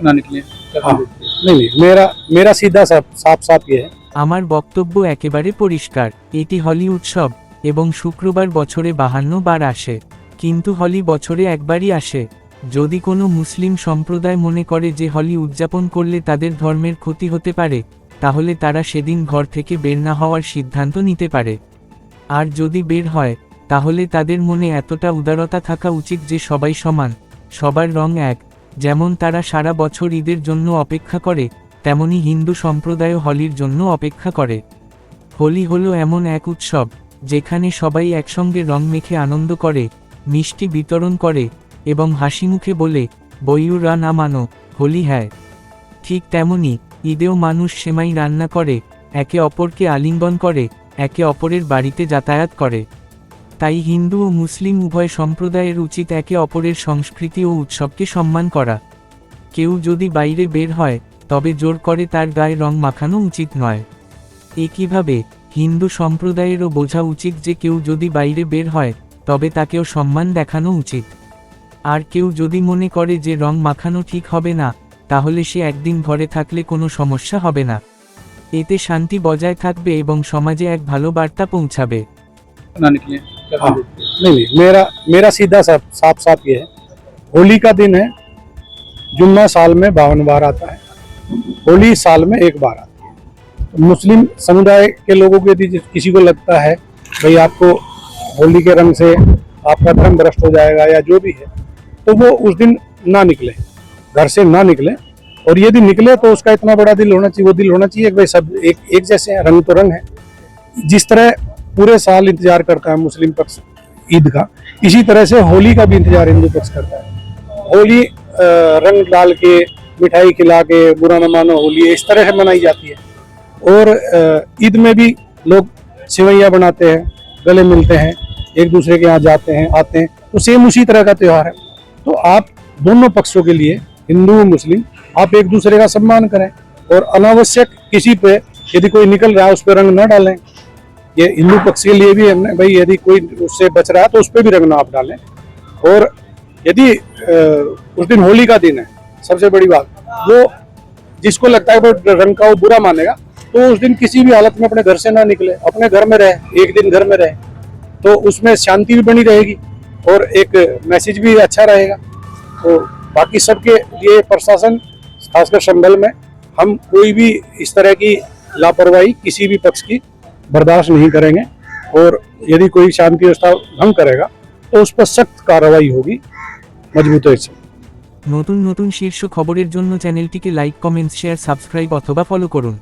ना निकले। हाँ, नहीं नहीं, मेरा मेरा सीधा साफ साफ ये है। আমার বক্তব্য একেবারে পরিষ্কার, এটি হোলি উৎসব এবং শুক্রবার বছরে 52 বার আসে, কিন্তু হোলি বছরে একবারই আসে। যদি কোনো মুসলিম সম্প্রদায় মনে করে যে হোলি উদযাপন করলে তাদের ধর্মের ক্ষতি হতে পারে, তাহলে তারা সেদিন ঘর থেকে বের না হওয়ার সিদ্ধান্ত নিতে পারে। আর যদি বের হয়, তাহলে তাদের মনে এতটা উদারতা থাকা উচিত যে সবাই সমান, সবার রং এক। যেমন তারা সারা বছর ঈদের জন্য অপেক্ষা করে, তেমনি হিন্দু সম্প্রদায়ও হোলির জন্য অপেক্ষা করে। হোলি হলো এমন এক উৎসব যেখানে সবাই একসঙ্গে রং মেখে আনন্দ করে, মিষ্টি বিতরণ করে এবং হাসিমুখে বলে, বইউ রা না মানো, হোলি হ্যায়। ঠিক তেমনি ঈদেও মানুষ সেমাই রান্না করে, একে অপরকে আলিঙ্গন করে, একে অপরের বাড়িতে যাতায়াত করে। তাই হিন্দু ও মুসলিম উভয় সম্প্রদায়ের উচিত একে অপরের সংস্কৃতি ও উৎসবকে সম্মান করা। কেউ যদি বাইরে বের হয়, তবে জোর করে তার গায়ে রং মাখানো উচিত নয়। একইভাবে হিন্দু সম্প্রদায়েরও বোঝা উচিত যে কেউ যদি বাইরে বের হয়, তবে তাকেও সম্মান দেখানো উচিত। আর কেউ যদি মনে করে যে রং মাখানো ঠিক হবে না, তাহলে সে একদিন ঘরে থাকলে কোনো সমস্যা হবে না। এতে শান্তি বজায় থাকবে এবং সমাজে এক ভালো বার্তা পৌঁছাবে। ना निकले। हाँ, नहीं नहीं, मेरा सीधा साफ साफ ये है। होली का दिन है, जुम्मा साल में 52 बार आता है, होली साल में एक बार आती है। तो मुस्लिम समुदाय के लोगों को यदि किसी को लगता है भाई आपको होली के रंग से आपका धर्म भ्रष्ट हो जाएगा या जो भी है, तो वो उस दिन ना निकले, घर से ना निकले। और यदि निकले तो उसका इतना बड़ा दिल होना चाहिए, वो दिल होना चाहिए कि भाई सब एक जैसे हैं, रंग तो रंग है। जिस तरह पूरे साल इंतजार करता है मुस्लिम पक्ष ईद का, इसी तरह से होली का भी इंतजार हिंदू पक्ष करता है। होली रंग डाल के, मिठाई खिला के, बुरा न मानो होली, इस तरह से मनाई जाती है। और ईद में भी लोग सेवैयाँ बनाते हैं, गले मिलते हैं, एक दूसरे के यहाँ जाते हैं, आते हैं, तो सेम उसी तरह का त्यौहार है। तो आप दोनों पक्षों के लिए, हिंदू और मुस्लिम, आप एक दूसरे का सम्मान करें और अनावश्यक किसी पे यदि कोई निकल रहा है उस पर रंग न डालें। ये हिंदू पक्ष के लिए भी हमने भाई यदि कोई उससे बच रहा है तो उस पर भी रंग ना आप डालें। और यदि उस दिन होली का दिन है, सबसे बड़ी बात, वो जिसको लगता है वो रंग का वो बुरा मानेगा, तो उस दिन किसी भी हालत में अपने घर से ना निकले, अपने घर में रहे, एक दिन घर में रहे, तो उसमें शांति भी बनी रहेगी और एक मैसेज भी अच्छा रहेगा। तो बाकी सबके लिए प्रशासन, खासकर संभल में, हम कोई भी इस तरह की लापरवाही किसी भी पक्ष की बर्दाश्त नहीं करेंगे। और यदि कोई शांति व्यवस्था भंग करेगा तो उस पर सख्त कार्रवाई होगी मजबूती से। নতুন নতুন শীর্ষ খবরের জন্য চ্যানেলটিকে লাইক, কমেন্টস, শেয়ার, সাবস্ক্রাইব অথবা ফলো করুন।